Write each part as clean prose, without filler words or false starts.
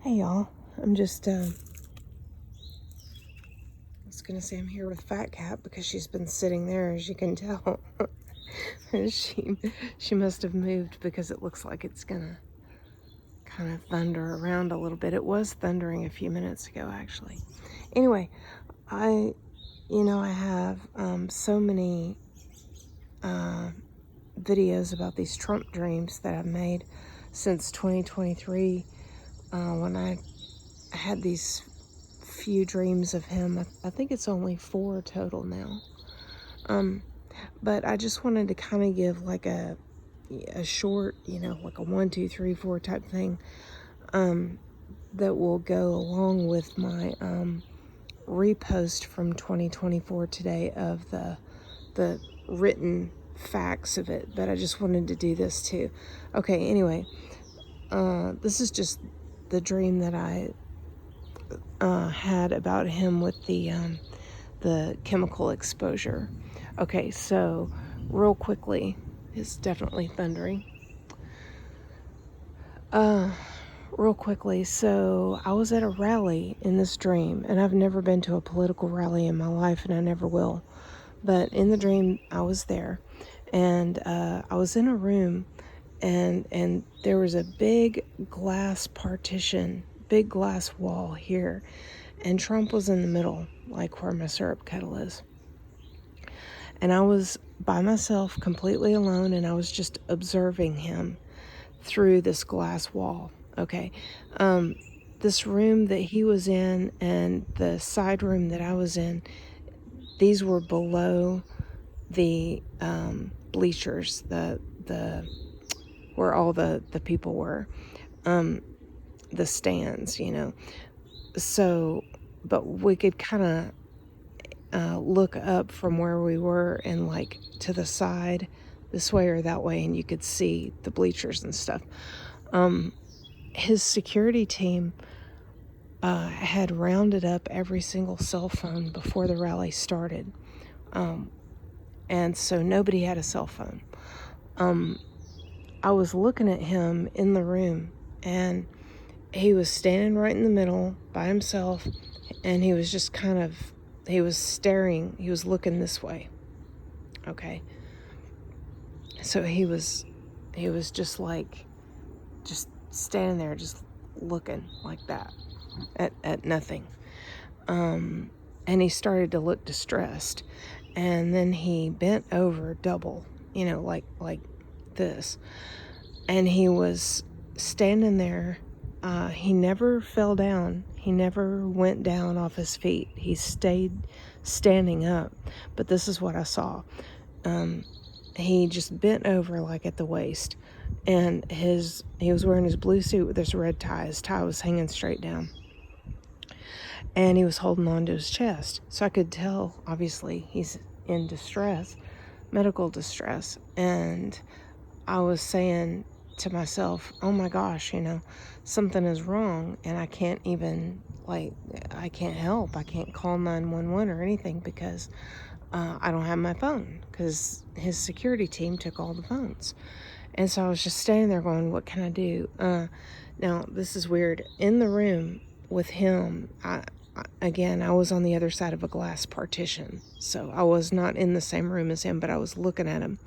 Hey y'all, I'm just, I was gonna say I'm here with Fat Cat because she's been sitting there, as you can tell. she must have moved because it looks like it's gonna kind of thunder around a little bit. It was thundering a few minutes ago, actually. Anyway, I have so many videos about these Trump dreams that I've made since 2023, when I had these few dreams of him. I think it's only 4 total now. But I just wanted to kind of give like a short, like a 1, 2, 3, 4 type thing, that will go along with my repost from 2024 today of the written facts of it. But I just wanted to do this too. Okay, anyway, this is just the dream that I had about him with the chemical exposure. Okay, so real quickly, it's definitely thundering. Real quickly, so I was at a rally in this dream, and I've never been to a political rally in my life, and I never will. But in the dream, I was there, and I was in a room, and there was a big glass partition, big glass wall here, and Trump was in the middle, like where my syrup kettle is. And I was by myself, completely alone, and I was just observing him through this glass wall. Okay. This room that he was in and the side room that I was in, these were below the bleachers, the where all the people were, the stands, So, but we could kind of look up from where we were and like to the side, this way or that way, and you could see the bleachers and stuff. His security team had rounded up every single cell phone before the rally started, and so nobody had a cell phone. I was looking at him in the room, and he was standing right in the middle by himself, and he was just he was staring, he was looking this way. Okay. So he was just standing there, just looking like that at nothing. And he started to look distressed, and then he bent over double, like this, and he was standing there. He never fell down. He never went down off his feet. He stayed standing up. But this is what I saw. He just bent over like at the waist, and he was wearing his blue suit with this red tie. His tie was hanging straight down, and he was holding on to his chest. So I could tell, obviously, he's in distress, medical distress. And I was saying to myself, oh my gosh, something is wrong, and I can't even, I can't help. I can't call 911 or anything because I don't have my phone, because his security team took all the phones. And so I was just standing there going, what can I do? Now, this is weird. In the room with him, I was on the other side of a glass partition. So I was not in the same room as him, but I was looking at him.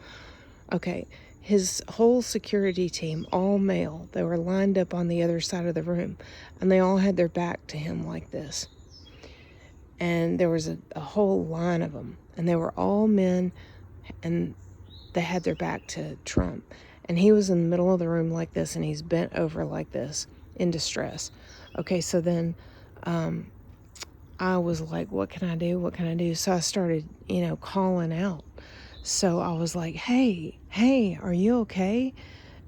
Okay. His whole security team, all male, they were lined up on the other side of the room, and they all had their back to him like this. And there was a whole line of them, and they were all men, and they had their back to Trump. And he was in the middle of the room like this, and he's bent over like this in distress. Okay, so then I was like, what can I do? What can I do? So I started, calling out. So I was like, hey, are you okay?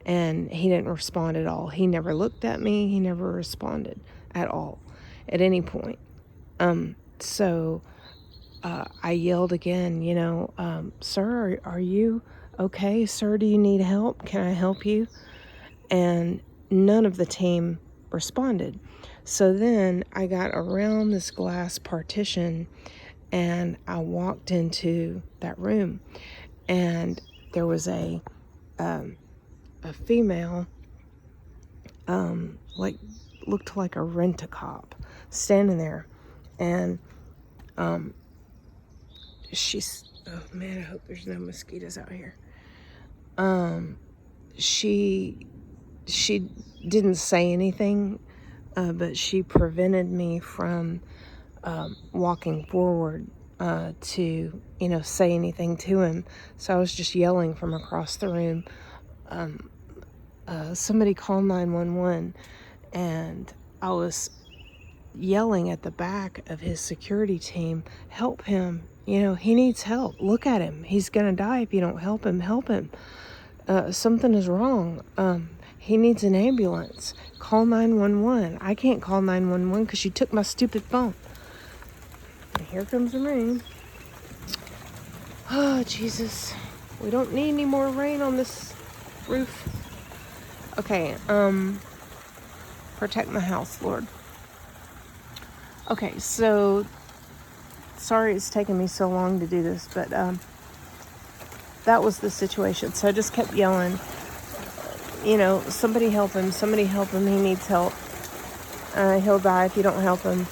And he didn't respond at all. He never looked at me. He never responded at all at any point. So I yelled again, sir, are you okay? Sir, do you need help? Can I help you? And none of the team responded. So then I got around this glass partition, and I walked into that room, and there was a female, looked like a rent-a-cop standing there. And she's, oh man, I hope there's no mosquitoes out here. She didn't say anything, but she prevented me from walking forward to, say anything to him. So I was just yelling from across the room, somebody call 911. And I was yelling at the back of his security team, help him. He needs help. Look at him. He's going to die if you don't help him. Help him. Something is wrong. He needs an ambulance. Call 911. I can't call 911 because you took my stupid phone. And here comes the rain. Oh, Jesus. We don't need any more rain on this roof. Okay, protect my house, Lord. Okay, so sorry it's taken me so long to do this, but that was the situation. So I just kept yelling, somebody help him, he needs help. He'll die if you don't help him.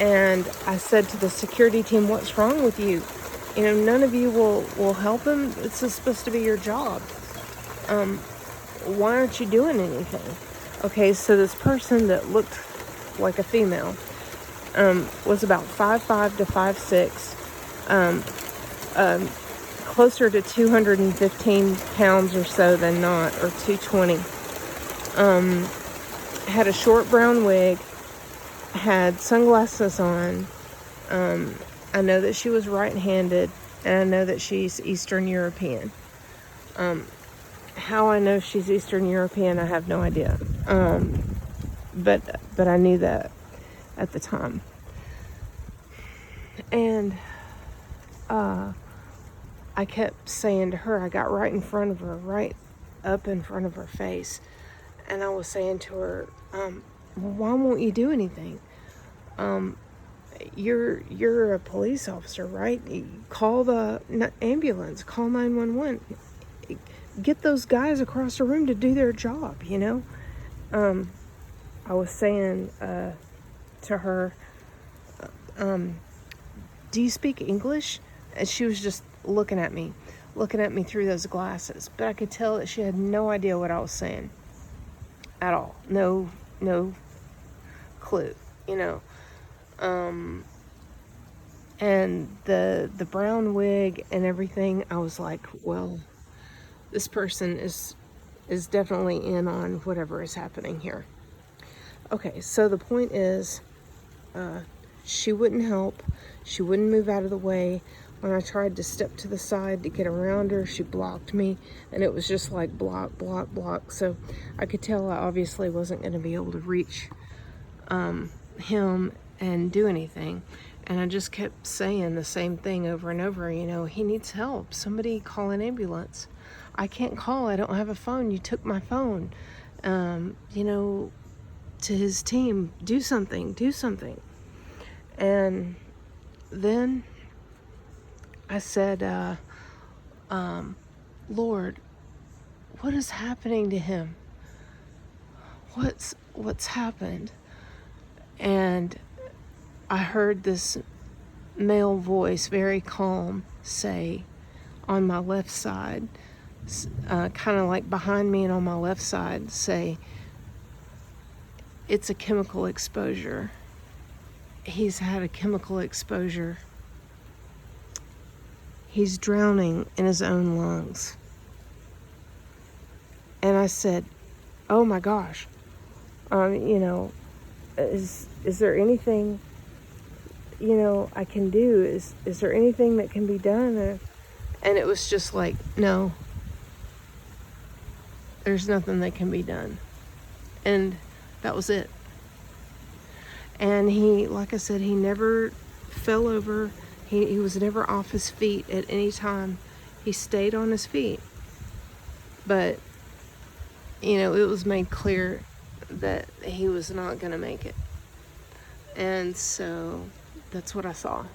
And I said to the security team, what's wrong with you? None of you will help him. It's supposed to be your job. Why aren't you doing anything? Okay, so this person that looked like a female was about 5'5" to 5'6", closer to 215 pounds or so than not, or 220. Had a short brown wig, had sunglasses on. I know that she was right-handed, and I know that she's Eastern European. How I know she's Eastern European, I have no idea. But I knew that at the time. And I kept saying to her, I got right in front of her, right up in front of her face. And I was saying to her, why won't you do anything? You're a police officer, right? Call the ambulance, call 911. Get those guys across the room to do their job, I was saying to her, do you speak English? And she was just looking at me through those glasses. But I could tell that she had no idea what I was saying at all. No clue, And the brown wig and everything, I was like, well, this person is definitely in on whatever is happening here. Okay, so the point is, she wouldn't help. She wouldn't move out of the way. When I tried to step to the side to get around her, she blocked me, and it was just like block, block, block. So I could tell I obviously wasn't going to be able to reach him and do anything. And I just kept saying the same thing over and over, he needs help. Somebody call an ambulance. I can't call. I don't have a phone. You took my phone. To his team, do something. And then I said, Lord, what is happening to him? What's happened? And I heard this male voice, very calm, say on my left side, kind of like behind me and on my left side, say, it's a chemical exposure. He's had a chemical exposure. He's drowning in his own lungs. And I said, oh my gosh, is there anything, I can do? Is there anything that can be done? And it was just like, no, there's nothing that can be done. And that was it. And he, like I said, he never fell over. He was never off his feet at any time. He stayed on his feet. But, it was made clear that he was not going to make it. And so that's what I saw.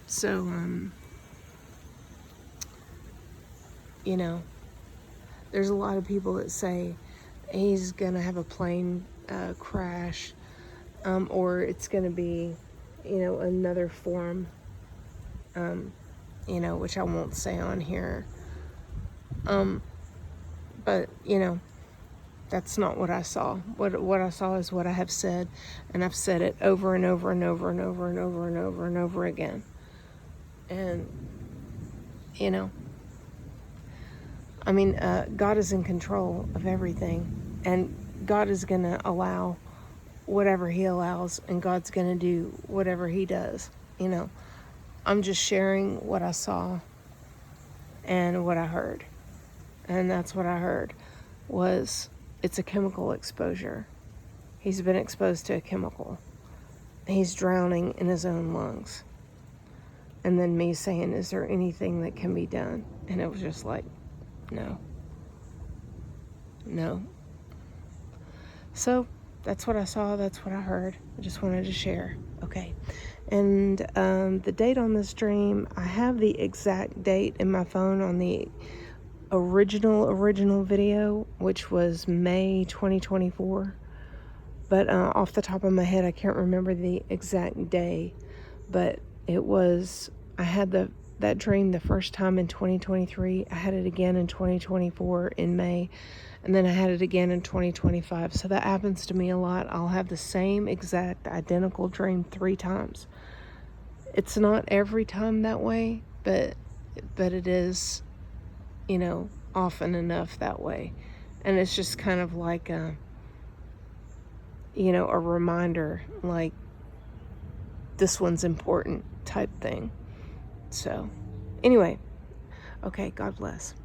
So, there's a lot of people that say he's going to have a plane crash, or it's going to be, another form, which I won't say on here. But, that's not what I saw. What I saw is what I have said, and I've said it over and over and over and over and over and over and over again. And, God is in control of everything, and God is going to allow whatever he allows, and God's going to do whatever he does. I'm just sharing what I saw and what I heard. And that's what I heard was it's a chemical exposure. He's been exposed to a chemical. He's drowning in his own lungs. And then me saying, is there anything that can be done? And it was just like, no. So that's what I saw. That's what I heard. I just wanted to share. Okay. And the date on this dream, I have the exact date in my phone on the original video, which was May 2024. But off the top of my head, I can't remember the exact day. But it was, I had that dream the first time in 2023. I had it again in 2024 in May. And then I had it again in 2025. So that happens to me a lot. I'll have the same exact identical dream 3 times. It's not every time that way, but it is, often enough that way. And it's just kind of like a reminder, like this one's important type thing. So anyway, okay, God bless.